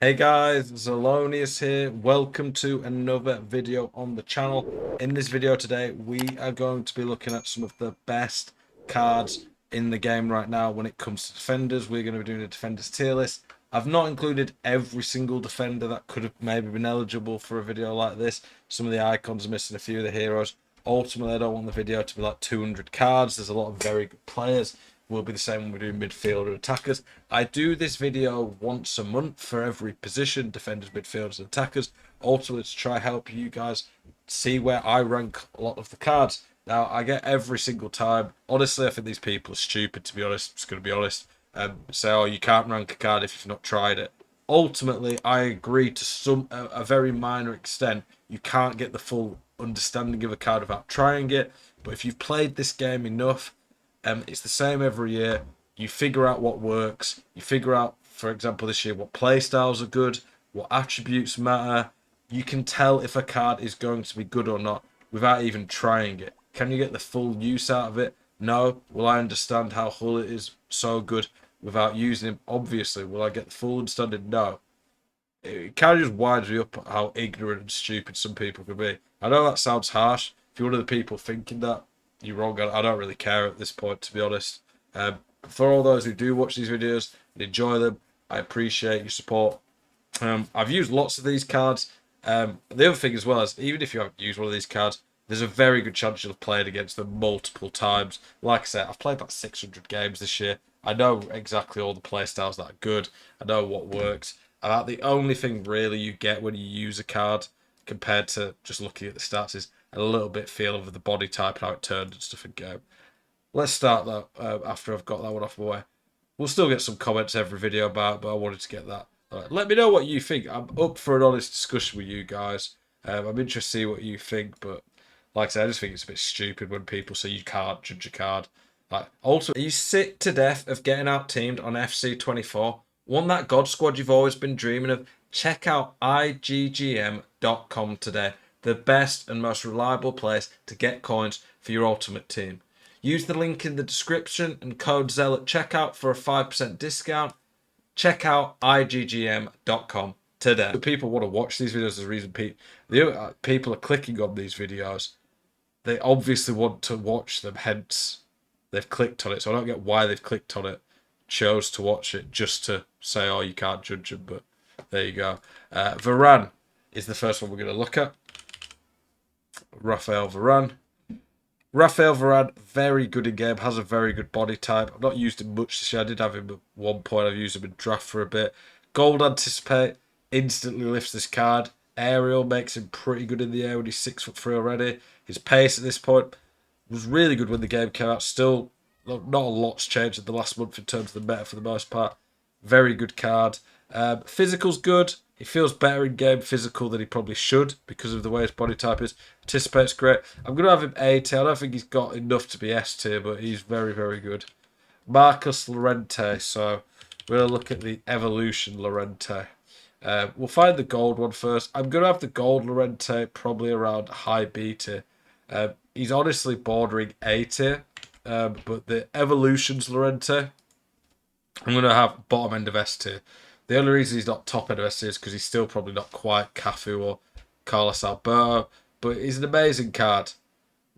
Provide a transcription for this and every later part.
Hey guys, Zelonius here. Welcome to another video on the channel. In this video today, we are going to be looking at some of the best cards in the game right now when it comes to defenders. We're going to be doing a defenders tier list. I've not included every single defender that could have maybe been eligible for a video like this. Some of the icons are missing, a few of the heroes. Ultimately, I don't want the video to be like 200 cards. There's a lot of very good players. Will be the same when we do midfielder attackers. I do this video once a month for every position, defenders, midfielders, and attackers. Ultimately, to try help you guys see where I rank a lot of the cards. Now, I get every single time. Honestly, I think these people are stupid, to be honest. I'm just going to be honest. Say, oh, you can't rank a card if you've not tried it. Ultimately, I agree to a very minor extent. You can't get the full understanding of a card without trying it. But if you've played this game enough, it's the same every year. You figure out what works. You figure out, for example, this year, what play styles are good, what attributes matter. You can tell if a card is going to be good or not without even trying it. Can you get the full use out of it? No. Will I understand how Hull is so good without using him? Obviously. Will I get the full understanding? No. It kind of just winds me up how ignorant and stupid some people can be. I know that sounds harsh. If you're one of the people thinking that, you're wrong. I don't really care at this point, to be honest. For all those who do watch these videos and enjoy them, I appreciate your support. I've used lots of these cards. The other thing as well is, even if you haven't used one of these cards, there's a very good chance you'll have played against them multiple times. Like I said, I've played about 600 games this year. I know exactly all the playstyles that are good. I know what works. About the only thing really you get when you use a card compared to just looking at the stats is a little bit feel of the body type and how it turned and stuff in game. Let's start that after I've got that one off my way. We'll still get some comments every video about it, but I wanted to get that. Let me know what you think. I'm up for an honest discussion with you guys. I'm interested to see what you think, but like I said, I just think it's a bit stupid when people say you can't judge a card. Like, also, are you sick to death of getting out teamed on FC24? Want that God squad you've always been dreaming of? Check out IGGM.com today, the best and most reliable place to get coins for your ultimate team. Use the link in the description and code ZEL at checkout for a 5% discount. Check out IGGM.com today. The people want to watch these videos, there's a reason people are clicking on these videos. They obviously want to watch them, hence they've clicked on it. So I don't get why they've clicked on it, chose to watch it just to say, oh, you can't judge them, but there you go. Varane is the first one we're going to look at. Raphael Varane, very good in game, has a very good body type. I've not used him much this year. I did have him at one point. I've used him in draft for a bit. Gold Anticipate instantly lifts this card. Aerial makes him pretty good in the air when he's 6'3" already. His pace at this point was really good when the game came out. Still, not a lot's changed in the last month in terms of the meta for the most part. Very good card. Physical's good. He feels better in game physical than he probably should because of the way his body type is. Anticipate's great. I'm going to have him A tier. I don't think he's got enough to be S tier, but he's very, very good. Marcus Llorente. So we're going to look at the Evolution Llorente. We'll find the gold one first. I'm going to have the gold Llorente probably around high B tier. He's honestly bordering A tier. But the Evolutions Llorente, I'm going to have bottom end of S tier. The only reason he's not top end of S tier is because he's still probably not quite Cafu or Carlos Alberto. But he's an amazing card.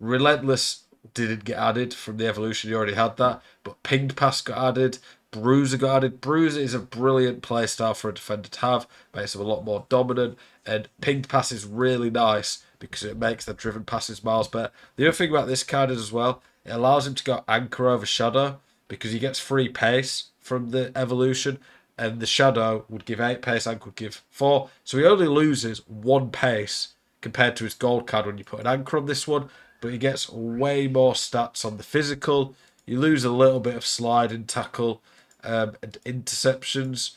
Relentless didn't get added from the Evolution. He already had that. But Pinged Pass got added. Bruiser got added. Bruiser is a brilliant playstyle for a defender to have. Makes him a lot more dominant. And Pinged Pass is really nice because it makes the driven passes miles better. The other thing about this card is as well, it allows him to go Anchor over Shadow because he gets free pace from the Evolution. And the Shadow would give 8 pace, Anchor would give 4. So he only loses 1 pace compared to his gold card when you put an Anchor on this one. But he gets way more stats on the physical. You lose a little bit of slide and tackle and interceptions.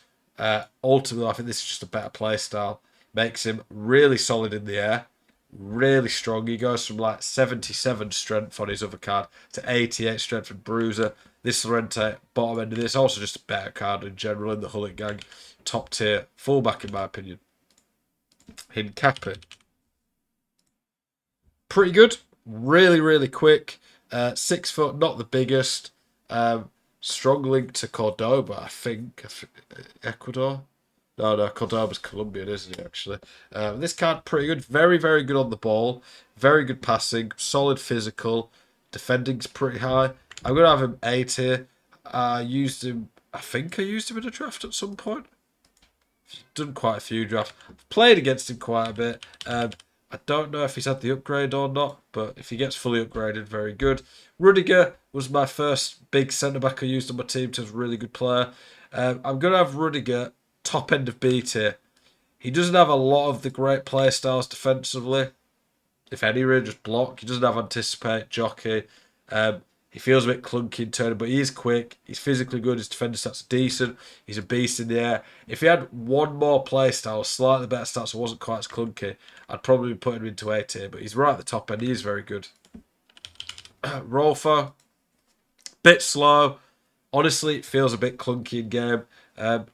Ultimately, I think this is just a better play style. Makes him really solid in the air. Really strong. He goes from like 77 strength on his other card to 88 strength and Bruiser. This Llorente, bottom end of this, also just a better card in general in the Hullet gang. Top tier fullback in my opinion. Hincapié. Pretty good. Really, really quick. 6 foot, not the biggest. Strong link to Cordoba, I think. Ecuador. No, Cordoba's Colombian, isn't he, actually? This card, pretty good. Very, very good on the ball. Very good passing. Solid physical. Defending's pretty high. I'm going to have him A tier. I used him... I think I used him in a draft at some point. Done quite a few drafts. Played against him quite a bit. I don't know if he's had the upgrade or not, but if he gets fully upgraded, very good. Rudiger was my first big centre-back I used on my team. To a really good player. I'm going to have Rudiger top end of B tier. He doesn't have a lot of the great play styles defensively. If any, really, just block. He doesn't have anticipate, jockey. He feels a bit clunky in turning, but he is quick. He's physically good. His defender stats are decent. He's a beast in the air. If he had one more play style, slightly better stats, so wasn't quite as clunky, I'd probably be putting him into A tier. But he's right at the top end. He is very good. Rolfo, bit slow. Honestly, it feels a bit clunky in game.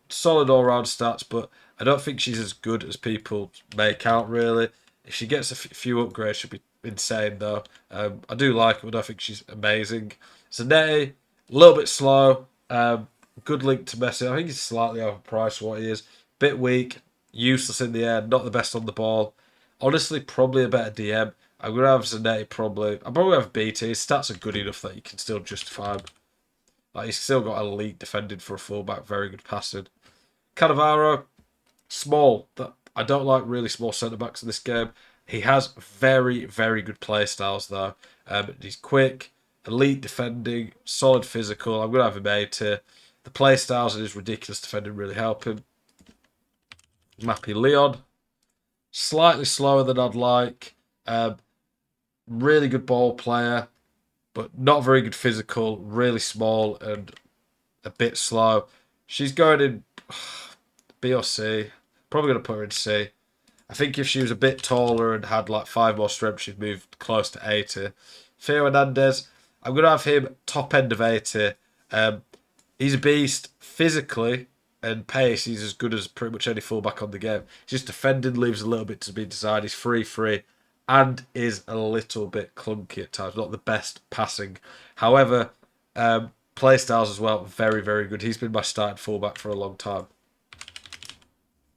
Solid all-round stats, but I don't think she's as good as people make out, really. If she gets a few upgrades, she'll be insane, though. I do like her, but I don't think she's amazing. Zanetti, a little bit slow. Good link to Messi. I think he's slightly overpriced for what he is. Bit weak, useless in the air, not the best on the ball. Honestly, probably a better DM. I'm going to have Zanetti probably. I'll probably have BT. His stats are good enough that you can still justify him. Like, he's still got elite defending for a fullback, very good passing. Cannavaro, small. I don't like really small centre-backs in this game. He has very, very good play styles, though. He's quick, elite defending, solid physical. I'm going to have him A tier. The play styles and his ridiculous defending really help him. Mappy Leon, slightly slower than I'd like. Really good ball player, but not very good physical, really small and a bit slow. She's going in B or C. Probably going to put her in C. I think if she was a bit taller and had like 5 more strength, she'd move close to A tier. Theo Hernandez, I'm going to have him top end of A tier. He's a beast physically and pace. He's as good as pretty much any fullback on the game. Just defending leaves a little bit to be desired. He's free, and is a little bit clunky at times. Not the best passing. However, play styles as well, very, very good. He's been my starting fullback for a long time.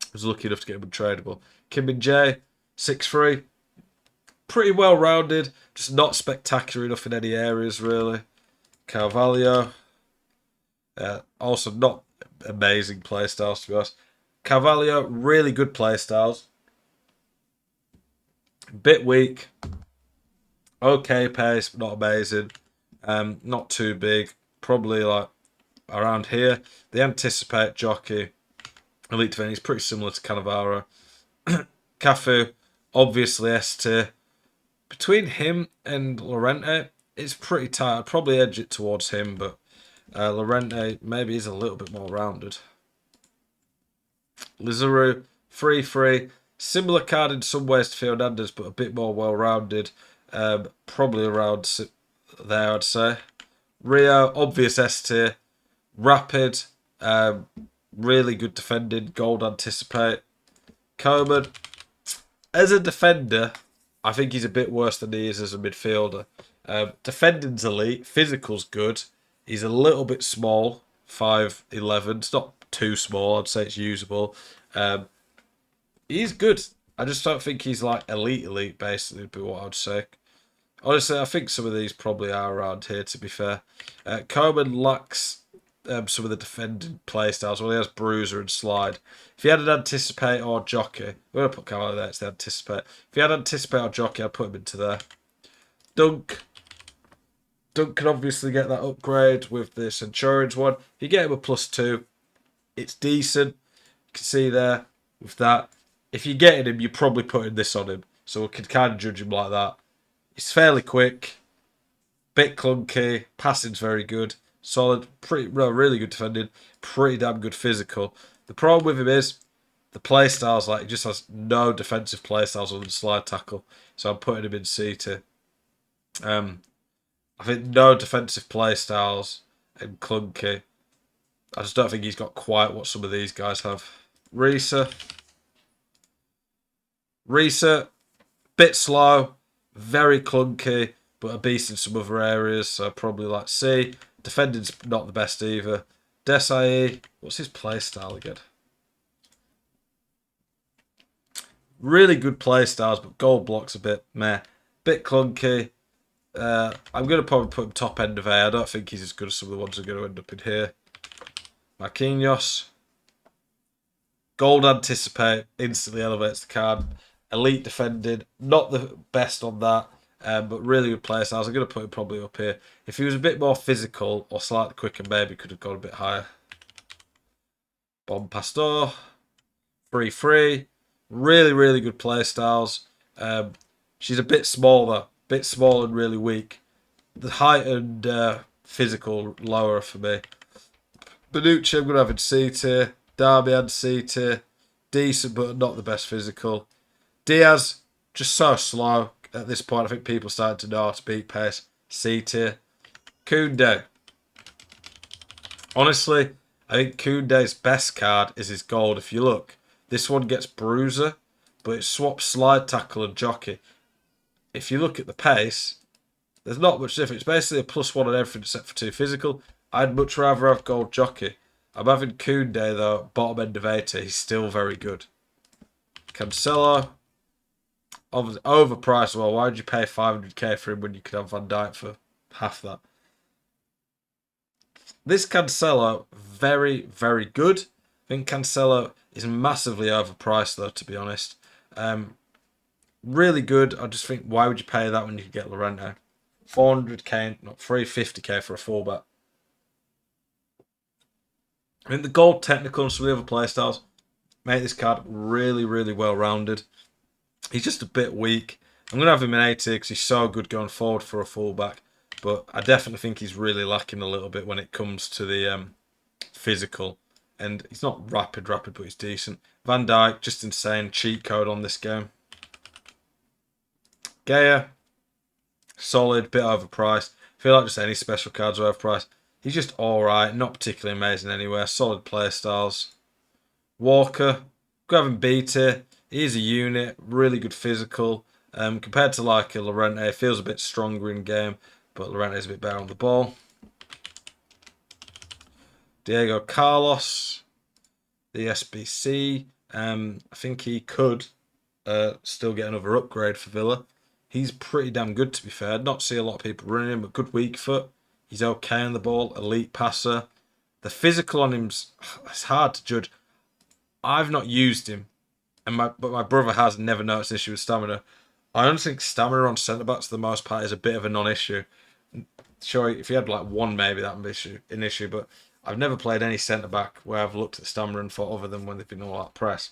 I was lucky enough to get him untradeable. Kim Min Jae, 6'3". Pretty well rounded, just not spectacular enough in any areas, really. Carvalho, also not amazing play styles, to be honest. Carvalho, really good play styles. Bit weak. Okay pace, but not amazing. Not too big. Probably like around here. The anticipate jockey. Elite defending is pretty similar to Cannavaro. Cafu, obviously S tier. Between him and Llorente, it's pretty tight. I'd probably edge it towards him, but Llorente maybe is a little bit more rounded. Lizaru, free. Similar card in some ways to Fernandez, but a bit more well-rounded. Probably around there, I'd say. Rio, obvious S tier. Rapid, really good defending. Gold anticipate. Coman, as a defender, I think he's a bit worse than he is as a midfielder. Defending's elite. Physical's good. He's a little bit small. 5'11". It's not too small. I'd say it's usable. He's good. I just don't think he's like elite, basically, would be what I'd say. Honestly, I think some of these probably are around here, to be fair. Coman lacks some of the defending play styles. Well, he has bruiser and slide. If he had an anticipate or jockey, we're going to put Cavallo there, it's the anticipate. If he had anticipate or jockey, I'd put him into there. Dunk can obviously get that upgrade with the Centurions one. If you get him a +2, it's decent. You can see there with that. If you're getting him, you're probably putting this on him. So we can kind of judge him like that. He's fairly quick, bit clunky, passing's very good, solid, really good defending, pretty damn good physical. The problem with him is the play styles, like he just has no defensive play styles other than slide tackle. So I'm putting him in C tier. I think no defensive play styles and clunky. I just don't think he's got quite what some of these guys have. Risa, bit slow, very clunky, but a beast in some other areas, so probably like C. Defending's not the best either. Desai, what's his play style again? Really good play styles, but gold block's a bit meh. Bit clunky. I'm going to probably put him top end of A. I don't think he's as good as some of the ones that are going to end up in here. Marquinhos. Gold anticipate. Instantly elevates the card. Elite defended. Not the best on that. But really good play styles. I'm going to put him probably up here. If he was a bit more physical or slightly quicker, maybe could have gone a bit higher. Bon Pastor. 3-3. Really, really good play styles. She's a bit smaller. Bit small and really weak. The height and physical lower for me. Benucci, I'm going to have in C tier. Darby and C tier. Decent, but not the best physical. Diaz, just so slow. At this point, I think people starting to know how to beat pace. C tier. Koundé. Honestly, I think Koundé's best card is his gold. If you look, this one gets Bruiser, but it swaps Slide Tackle and Jockey. If you look at the pace, there's not much difference. It's basically a +1 on everything except for 2 physical. I'd much rather have gold Jockey. I'm having Koundé though, bottom end of 80. He's still very good. Cancelo, obviously overpriced. Well, why would you pay 500k for him when you could have Van Dijk for half that? This Cancelo, very, very good. I think Cancelo is massively overpriced though, to be honest. Really good. I just think, why would you pay that when you could get Llorente? 400k, not 350k for a fullback. I mean, the gold technical and some of the other playstyles make this card really, really well rounded. He's just a bit weak. I'm going to have him in 80 because he's so good going forward for a fullback. But I definitely think he's really lacking a little bit when it comes to the physical. And he's not rapid, but he's decent. Van Dijk, just insane. Cheat code on this game. Gaya, solid, bit overpriced. I feel like just any special cards are overpriced. He's just alright, not particularly amazing anywhere. Solid play styles. Walker, go have him B tier. He's a unit, really good physical. Compared to like a Llorente, feels a bit stronger in game, but Llorente's a bit better on the ball. Diego Carlos, the SBC. I think he could still get another upgrade for Villa. He's pretty damn good, to be fair. I'd not see a lot of people running him, but good weak foot. He's okay on the ball, elite passer. The physical on him's it's hard to judge. I've not used him, but my brother has never noticed an issue with stamina. I don't think stamina on centre backs for the most part is a bit of a non-issue. Sure, if you had like one, maybe that would be an issue, but I've never played any centre back where I've looked at stamina and thought other than when they've been all that press.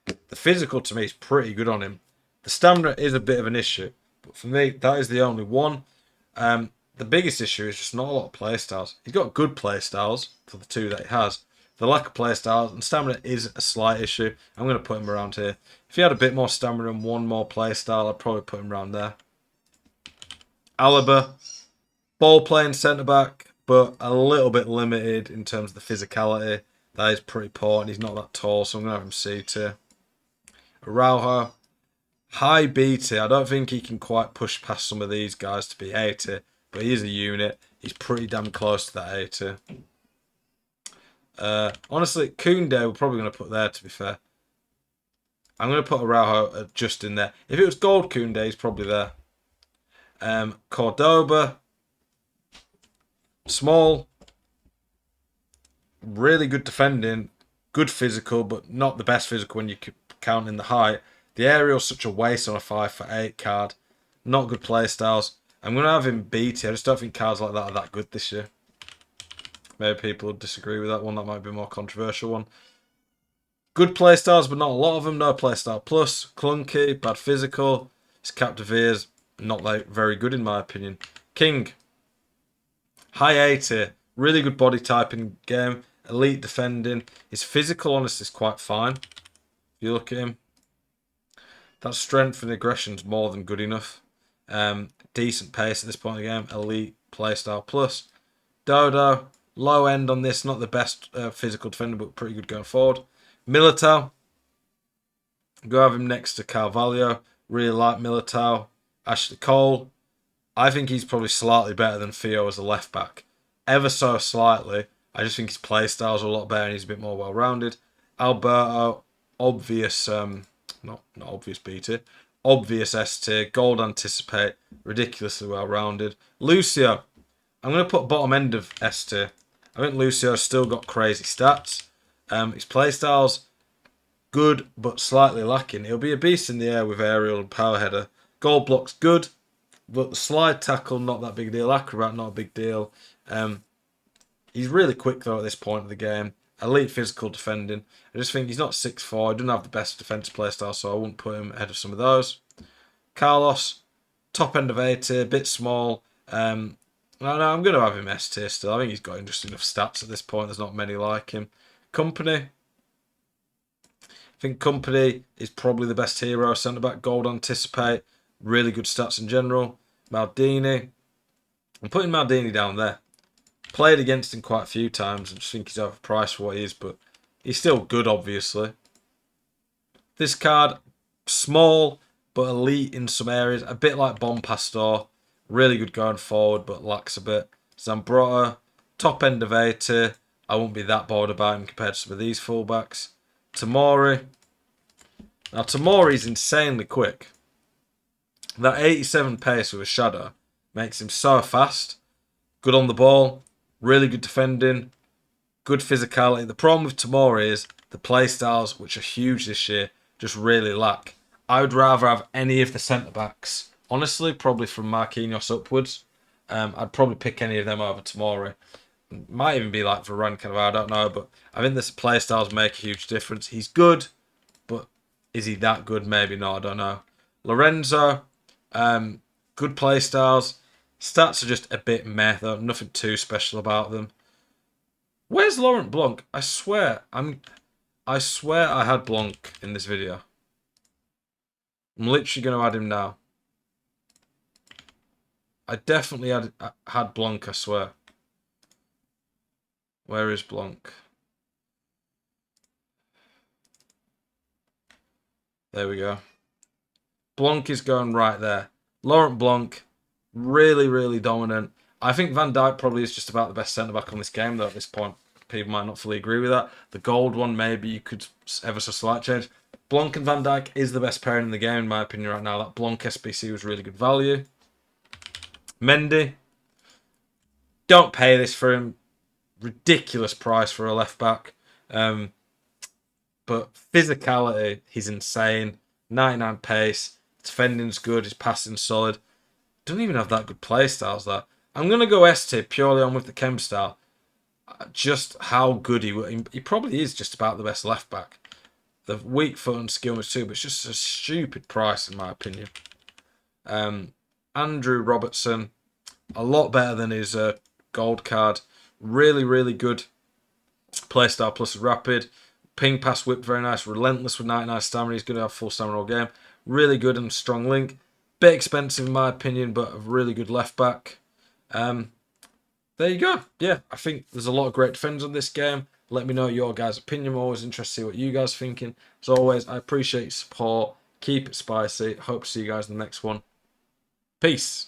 The physical to me is pretty good on him. The stamina is a bit of an issue, but for me, that is the only one. The biggest issue is just not a lot of play styles. He's got good play styles for the two that he has. The lack of play styles and stamina is a slight issue. I'm going to put him around here. If he had a bit more stamina and one more play style, I'd probably put him around there. Alaba, ball playing centre back, but a little bit limited in terms of the physicality. That is pretty poor, and he's not that tall, so I'm going to have him C tier. Araujo, high B tier. I don't think he can quite push past some of these guys to be A tier, but he is a unit. He's pretty damn close to that A tier. Honestly, Koundé we're probably going to put there, to be fair. I'm going to put Araujo just in there. If it was gold Koundé, he's probably there. Cordoba, small, really good defending, good physical, but not the best physical when you count in the height. The aerial's such a waste on a 5'8" card. Not good play styles. I'm going to have him B tier. I just don't think cards like that are that good this year. Maybe people disagree with that one. That might be a more controversial one. Good playstyles, but not a lot of them. No playstyle plus. Clunky, bad physical. His Captivere's not like very good in my opinion. King. High A tier. Really good body typing game. Elite defending. His physical, honestly, is quite fine. If you look at him. That strength and aggression's more than good enough. Decent pace at this point in the game. Elite playstyle plus. Dodo. Low end on this, not the best physical defender, but pretty good going forward. Militao. Go have him next to Carvalho. Really like Militao. Ashley Cole. I think he's probably slightly better than Theo as a left back. Ever so slightly. I just think his play styles are a lot better and he's a bit more well-rounded. Alberto. Obvious not obvious B tier. Obvious S tier. Gold Anticipate. Ridiculously well rounded. Lucio. I'm going to put bottom end of S tier. I think Lucio's still got crazy stats. His playstyle's good but slightly lacking. He'll be a beast in the air with aerial and power header. Gold block's good, but the slide tackle not that big a deal. Acrobat not a big deal. He's really quick though at this point of the game. Elite physical defending. I just think he's not 6'4". He doesn't have the best defensive playstyle, so I wouldn't put him ahead of some of those. Carlos, top end of A tier, bit small. No, I'm going to have him S tier still. I think he's got interesting enough stats at this point. There's not many like him. Company. I think Company is probably the best hero centre back. Gold Anticipate. Really good stats in general. Maldini. I'm putting Maldini down there. Played against him quite a few times. I just think he's overpriced for what he is, but he's still good, obviously. This card, small but elite in some areas. A bit like Bon Pastor. Really good going forward, but lacks a bit. Zambrotta, top end of A tier. I won't be that bored about him compared to some of these fullbacks. Tomori. Now, Tomori's insanely quick. That 87 pace with a shadow makes him so fast. Good on the ball. Really good defending. Good physicality. The problem with Tomori is the playstyles, which are huge this year, just really lack. I would rather have any of the centre-backs. Honestly, probably from Marquinhos upwards. I'd probably pick any of them over Tomori. Might even be like Varane, kind of, I don't know. But I think this playstyles make a huge difference. He's good, but is he that good? Maybe not, I don't know. Lorenzo, good playstyles. Stats are just a bit meh, though. Nothing too special about them. Where's Laurent Blanc? I swear I had Blanc in this video. I'm literally going to add him now. I definitely had Blanc, I swear. Where is Blanc? There we go. Blanc is going right there. Laurent Blanc, really, really dominant. I think Van Dijk probably is just about the best centre-back on this game, though, at this point. People might not fully agree with that. The gold one, maybe you could ever so slight change. Blanc and Van Dijk is the best pairing in the game, in my opinion, right now. That Blanc SBC was really good value. Mendy. Don't pay this for him. Ridiculous price for a left-back. But physicality, he's insane. 99 pace. Defending's good. His passing's solid. Doesn't even have that good play styles, though. I'm going to go S tier purely on with the chem style. Just how good he probably is just about the best left back. The weak foot and skill too, but it's just a stupid price in my opinion. Andrew Robertson, a lot better than his gold card. Really, really good playstyle plus rapid. Ping pass whip, very nice. Relentless with 99 stamina. He's going to have full stamina all game. Really good and strong link. Bit expensive in my opinion, but a really good left back. There you go. Yeah, I think there's a lot of great defenders on this game. Let me know your guys' opinion. I'm always interested to see what you guys are thinking. As always, I appreciate your support. Keep it spicy. Hope to see you guys in the next one. Peace.